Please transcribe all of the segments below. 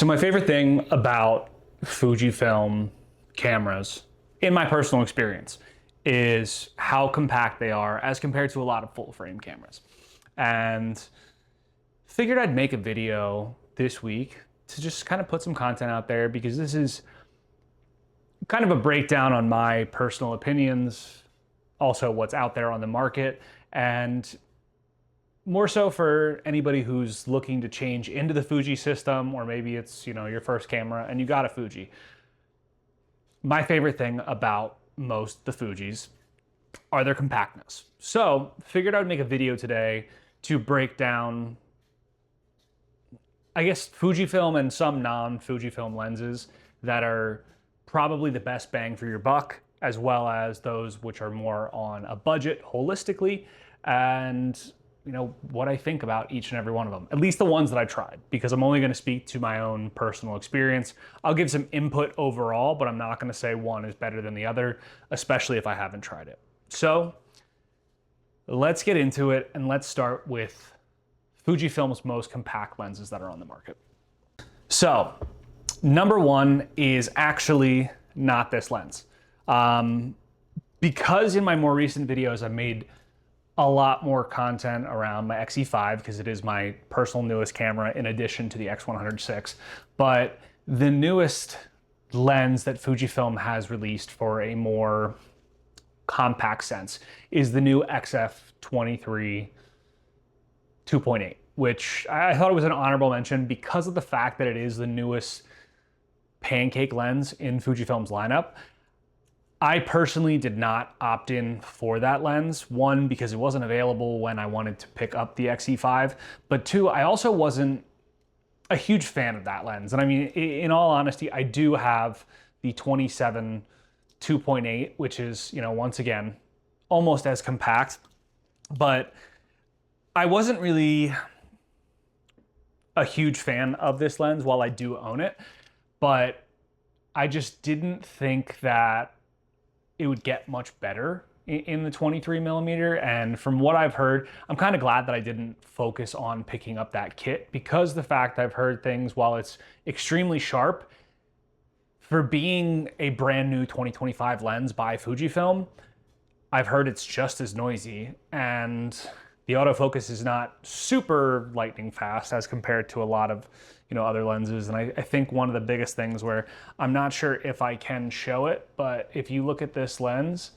So my favorite thing about Fujifilm cameras, in my personal experience, is how compact they are as compared to a lot of full frame cameras. And figured I'd make a video this week to just kind of put some content out there, because this is kind of a breakdown on my personal opinions, also what's out there on the market, and more so for anybody who's looking to change into the Fuji system, or maybe it's, your first camera and you got a Fuji. My favorite thing about most the Fujis are their compactness. So figured I would make a video today to break down, I guess, Fujifilm and some non-Fujifilm lenses that are probably the best bang for your buck, as well as those which are more on a budget holistically, and what I think about each and every one of them, at least the ones that I tried, because I'm only going to speak to my own personal experience. I'll give some input overall, but I'm not going to say one is better than the other, especially if I haven't tried it. So let's get into it, and let's start with Fujifilm's most compact lenses that are on the market. So number one is actually not this lens. Because in my more recent videos, I've made a lot more content around my X-E5, because it is my personal newest camera in addition to the X100VI. But the newest lens that Fujifilm has released for a more compact sense is the new XF23 2.8, which I thought it was an honorable mention because of the fact that it is the newest pancake lens in Fujifilm's lineup. I personally did not opt in for that lens. One, because it wasn't available when I wanted to pick up the X-E5, but two, I also wasn't a huge fan of that lens. And I mean, in all honesty, I do have the 27 2.8, which is, once again, almost as compact, but I wasn't really a huge fan of this lens while I do own it, but I just didn't think that it would get much better in the 23 millimeter. And from what I've heard, I'm kind of glad that I didn't focus on picking up that kit, because the fact I've heard things, while it's extremely sharp, for being a brand new 2025 lens by Fujifilm, I've heard it's just as noisy, and the autofocus is not super lightning fast as compared to a lot of other lenses. And I think one of the biggest things, where I'm not sure if I can show it, but if you look at this lens,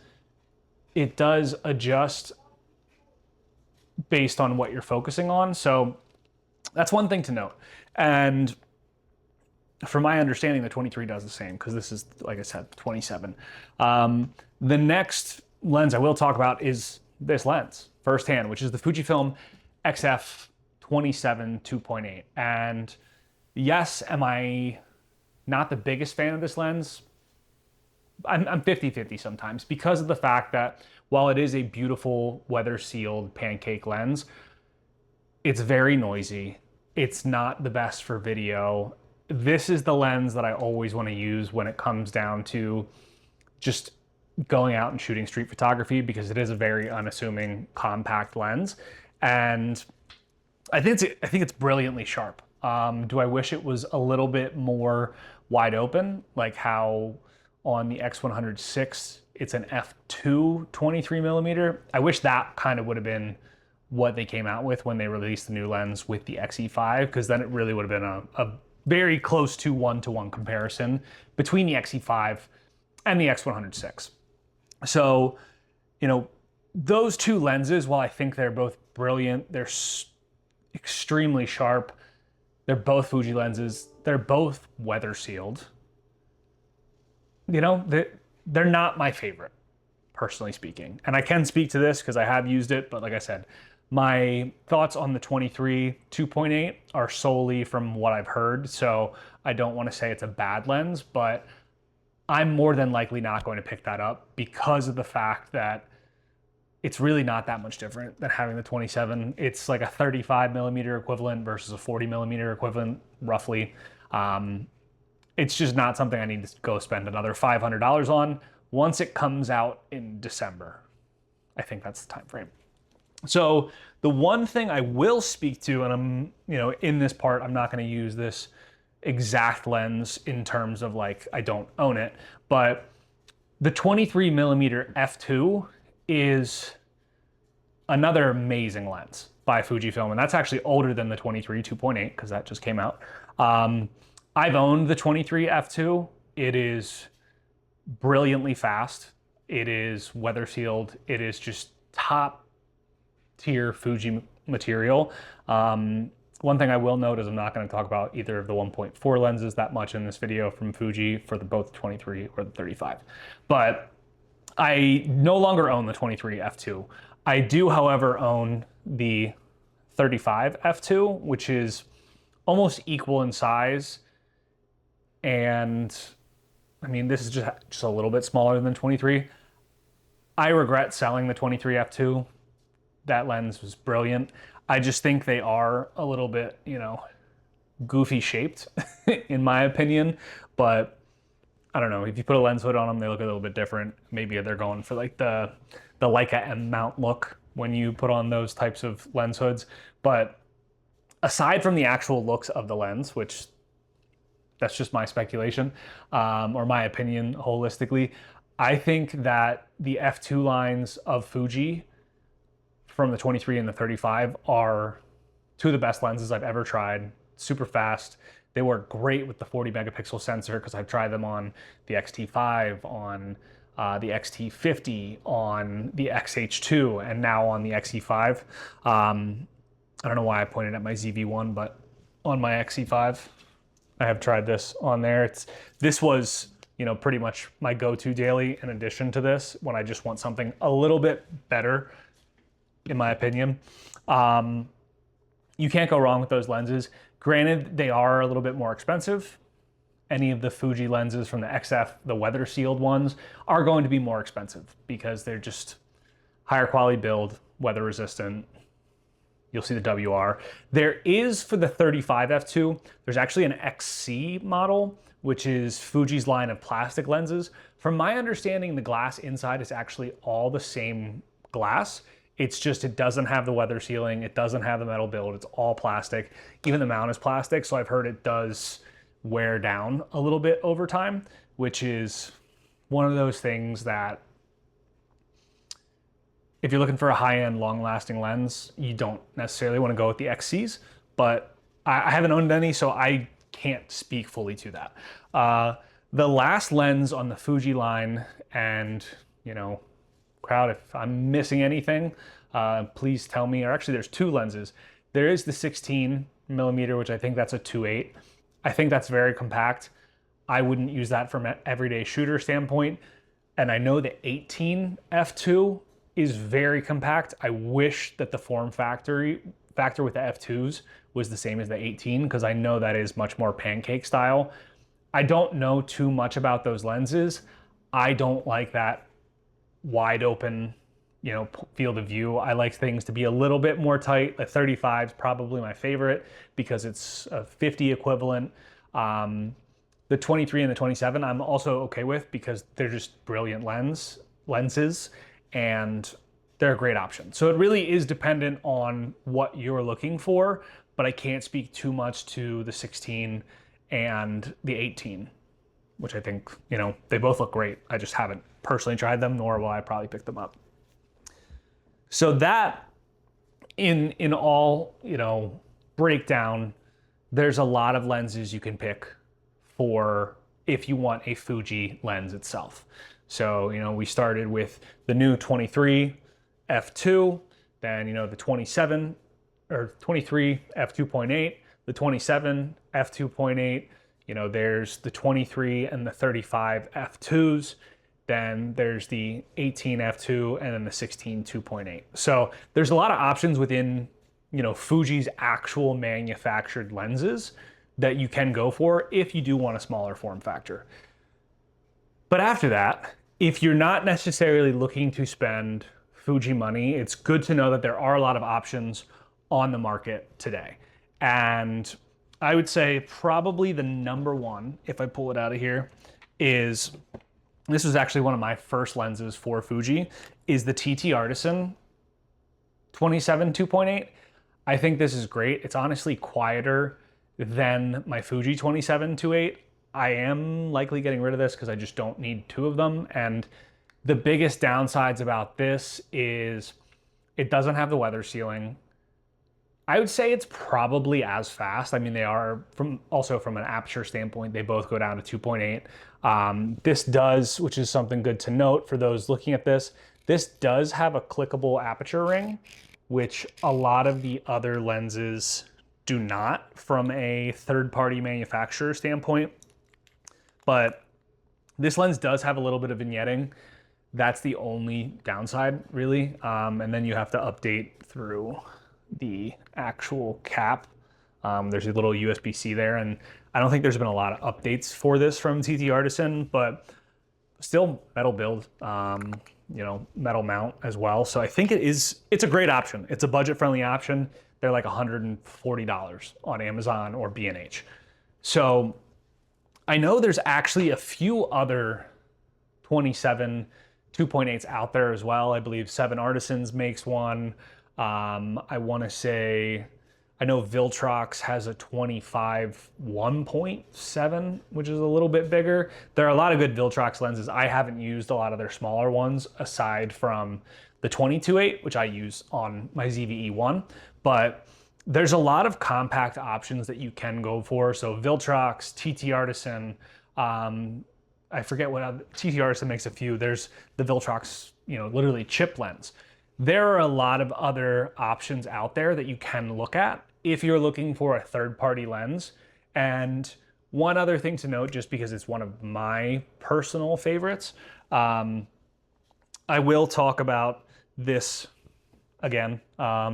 it does adjust based on what you're focusing on. So that's one thing to note. And from my understanding, the 23 does the same, because this is, like I said, 27. The next lens I will talk about is this lens firsthand, which is the Fujifilm XF27 2.8. And yes, am I not the biggest fan of this lens? I'm 50-50 sometimes, because of the fact that while it is a beautiful weather-sealed pancake lens, it's very noisy. It's not the best for video. This is the lens that I always want to use when it comes down to just going out and shooting street photography, because it is a very unassuming compact lens. And I think it's brilliantly sharp. Do I wish it was a little bit more wide open, like how on the X100VI it's an f2 23 millimeter? I wish that kind of would have been what they came out with when they released the new lens with the X-E5, because then it really would have been a very close to one-to-one comparison between the X-E5 and the X100VI. So, those two lenses, while I think they're both brilliant, they're extremely sharp, they're both Fuji lenses, they're both weather sealed. They're not my favorite, personally speaking. And I can speak to this because I have used it, but like I said, my thoughts on the 23 2.8 are solely from what I've heard. So I don't want to say it's a bad lens, but I'm more than likely not going to pick that up, because of the fact that it's really not that much different than having the 27. It's like a 35 millimeter equivalent versus a 40 millimeter equivalent, roughly. It's just not something I need to go spend another $500 on once it comes out in December. I think that's the time frame. So the one thing I will speak to, and I'm, in this part, I'm not going to use this exact lens in terms of like, I don't own it, but the 23mm f2 is another amazing lens by Fujifilm, and that's actually older than the 23 2.8 because that just came out. I've owned the 23 f2. It is brilliantly fast. It is weather sealed. It is just top tier Fuji material. One thing I will note is I'm not going to talk about either of the 1.4 lenses that much in this video from Fuji for the both 23 or the 35. But I no longer own the 23 f2. I do, however, own the 35 f2, which is almost equal in size. And I mean, this is just a little bit smaller than 23. I regret selling the 23 f2. That lens was brilliant. I just think they are a little bit, you know, goofy shaped in my opinion, but I don't know, if you put a lens hood on them, they look a little bit different. Maybe they're going for like the Leica M-mount look when you put on those types of lens hoods. But aside from the actual looks of the lens, which that's just my speculation, or my opinion holistically, I think that the f2 lines of Fuji from the 23 and the 35 are two of the best lenses I've ever tried. Super fast. They work great with the 40 megapixel sensor because I've tried them on the X-T5, on the X-T50, on the X-H2, and now on the X-E5. I don't know why I pointed at my ZV-1, but on my X-E5, I have tried this on there. This was, you know, pretty much my go-to daily in addition to this when I just want something a little bit better, in my opinion. You can't go wrong with those lenses. Granted, they are a little bit more expensive. Any of the Fuji lenses from the XF, the weather sealed ones, are going to be more expensive because they're just higher quality build, weather resistant. You'll see the WR. There is, for the 35 f2, there's actually an XC model, which is Fuji's line of plastic lenses. From my understanding, the glass inside is actually all the same glass. It's just, it doesn't have the weather sealing. It doesn't have the metal build. It's all plastic. Even the mount is plastic. So I've heard it does wear down a little bit over time, which is one of those things that if you're looking for a high-end, long-lasting lens, you don't necessarily want to go with the XCs, but I haven't owned any, so I can't speak fully to that. The last lens on the Fuji line, and, you know, crowd, if I'm missing anything, please tell me. Or actually, there's two lenses. There is the 16mm, which I think that's a 2.8. I think that's very compact. I wouldn't use that from an everyday shooter standpoint. And I know the 18 f2 is very compact. I wish that the form factor with the f2s was the same as the 18, because I know that is much more pancake style. I don't know too much about those lenses. I don't like that wide open, you know, field of view. I like things to be a little bit more tight. The 35 is probably my favorite because it's a 50 equivalent. The 23 and the 27 I'm also okay with because they're just brilliant lenses, and they're a great option. So it really is dependent on what you're looking for, but I can't speak too much to the 16 and the 18, which I think, you know, they both look great. I just haven't personally tried them, nor will I probably pick them up. So that in all, you know, breakdown, there's a lot of lenses you can pick for if you want a Fuji lens itself. So, you know, we started with the new 23 f2, then, you know, the 27 or 23 f2.8, the 27 f2.8, you know, there's the 23 and the 35 f2s, then there's the 18 f2, and then the 16 2.8. So there's a lot of options within, you know, Fuji's actual manufactured lenses that you can go for if you do want a smaller form factor. But after that, if you're not necessarily looking to spend Fuji money, it's good to know that there are a lot of options on the market today. And I would say probably the number one, if I pull it out of here, is, this was actually one of my first lenses for Fuji, is the TT Artisan 27 2.8. I think this is great. It's honestly quieter than my Fuji 27-8. I am likely getting rid of this because I just don't need two of them. And the biggest downsides about this is it doesn't have the weather sealing. I would say it's probably as fast. I mean, they are also from an aperture standpoint, they both go down to 2.8. This does, which is something good to note for those looking at this does have a clickable aperture ring, which a lot of the other lenses do not from a third-party manufacturer standpoint. But this lens does have a little bit of vignetting. That's the only downside, really. And then you have to update through the actual cap. There's a little USB-C there, and I don't think there's been a lot of updates for this from TT Artisan, but still metal build, metal mount as well. So I think it's a great option. It's a budget-friendly option. They're like $140 on Amazon or B&H. So I know there's actually a few other 27 2.8s out there as well. I believe 7 Artisans makes one. I want to say, I know Viltrox has a 25 1.7, which is a little bit bigger. There are a lot of good Viltrox lenses. I haven't used a lot of their smaller ones aside from the 22.8, which I use on my ZV-E1, but there's a lot of compact options that you can go for. So Viltrox, TT Artisan, I forget what other, TT Artisan makes a few. There's the Viltrox, literally chip lens. There are a lot of other options out there that you can look at if you're looking for a third-party lens. And one other thing to note, just because it's one of my personal favorites, I will talk about this again.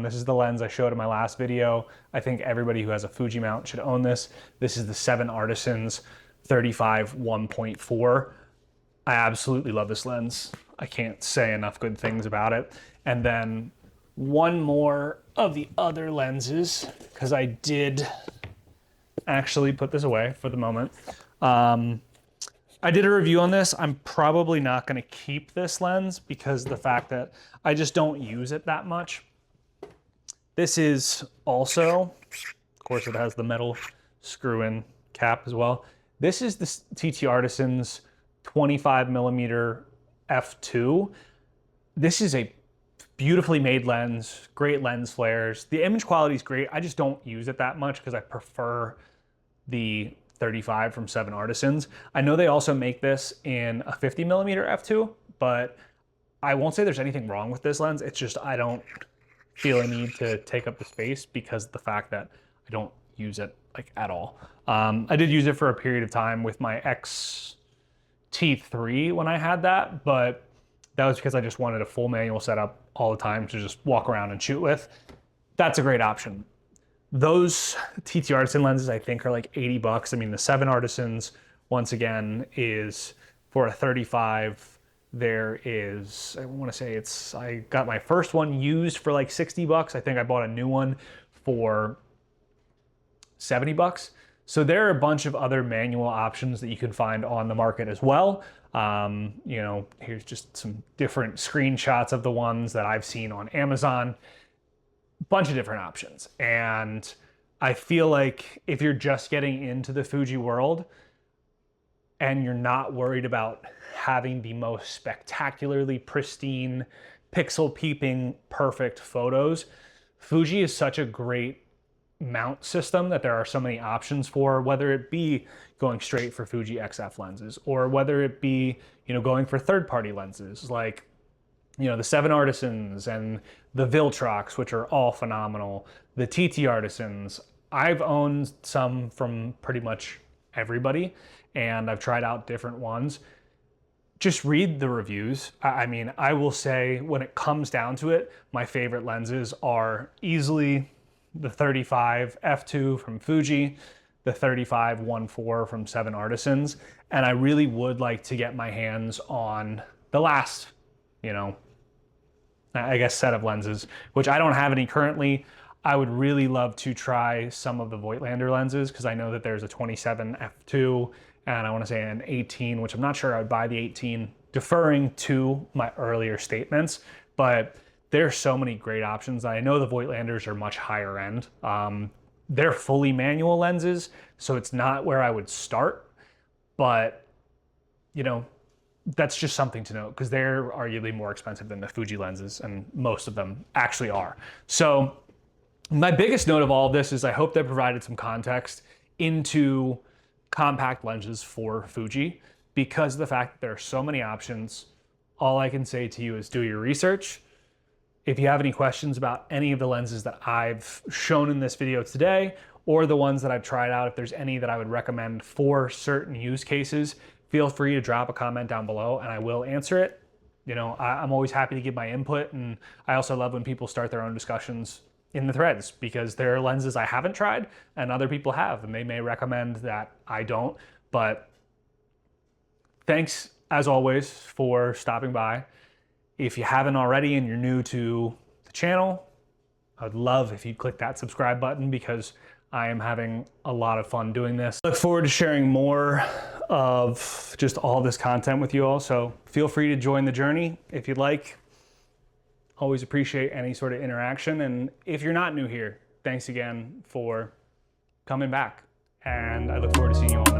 This is the lens I showed in my last video. I think everybody who has a Fuji mount should own this. This is the 7 Artisans 35 1.4. I absolutely love this lens. I can't say enough good things about it. And then one more of the other lenses, because I did actually put this away for the moment. I did a review on this. I'm probably not going to keep this lens because of the fact that I just don't use it that much. This is also, of course, it has the metal screw-in cap as well. This is the TT Artisan's 25mm f2. This is a beautifully made lens, great lens flares. The image quality is great. I just don't use it that much because I prefer the 35 from 7 Artisans. I know they also make this in a 50mm f2, but I won't say there's anything wrong with this lens. It's just I don't feel a need to take up the space because of the fact that I don't use it like at all. I did use it for a period of time with my X-T3 when I had that, but that was because I just wanted a full manual setup all the time to just walk around and shoot with. That's a great option. Those TT Artisan lenses I think are like 80 bucks. I mean, the 7 Artisans, once again, is for a 35. There is, I want to say I got my first one used for like 60 bucks. I think I bought a new one for 70 bucks. So there are a bunch of other manual options that you can find on the market as well. Here's just some different screenshots of the ones that I've seen on Amazon. Bunch of different options. And I feel like if you're just getting into the Fuji world and you're not worried about having the most spectacularly pristine, pixel peeping, perfect photos, Fuji is such a great mount system that there are so many options for, whether it be going straight for Fuji XF lenses or whether it be, going for third-party lenses like, the 7 Artisans and the Viltrox, which are all phenomenal. The TT Artisans, I've owned some from pretty much everybody and I've tried out different ones. Just read the reviews. I mean, I will say when it comes down to it, my favorite lenses are easily the 35 f2 from Fuji, the 35 1.4 from 7 Artisans, and I really would like to get my hands on the last, I guess set of lenses, which I don't have any currently. I would really love to try some of the Voigtlander lenses because I know that there's a 27 f2 and I want to say an 18, which I'm not sure I would buy the 18, deferring to my earlier statements, but there's so many great options. I know the Voigtlanders are much higher end. they're fully manual lenses, so it's not where I would start, but you know, that's just something to note because they're arguably more expensive than the Fuji lenses, and most of them actually are. So my biggest note of all of this is I hope that provided some context into compact lenses for Fuji because of the fact that there are so many options. All I can say to you is do your research. If you have any questions about any of the lenses that I've shown in this video today or the ones that I've tried out, if there's any that I would recommend for certain use cases, feel free to drop a comment down below and I will answer it. You know, I'm always happy to give my input, and I also love when people start their own discussions in the threads because there are lenses I haven't tried and other people have, and they may recommend that I don't. But thanks as always for stopping by. If you haven't already and you're new to the channel, I'd love if you'd click that subscribe button because I am having a lot of fun doing this. Look forward to sharing more of just all this content with you all. So feel free to join the journey if you'd like. Always appreciate any sort of interaction. And if you're not new here, thanks again for coming back. And I look forward to seeing you on the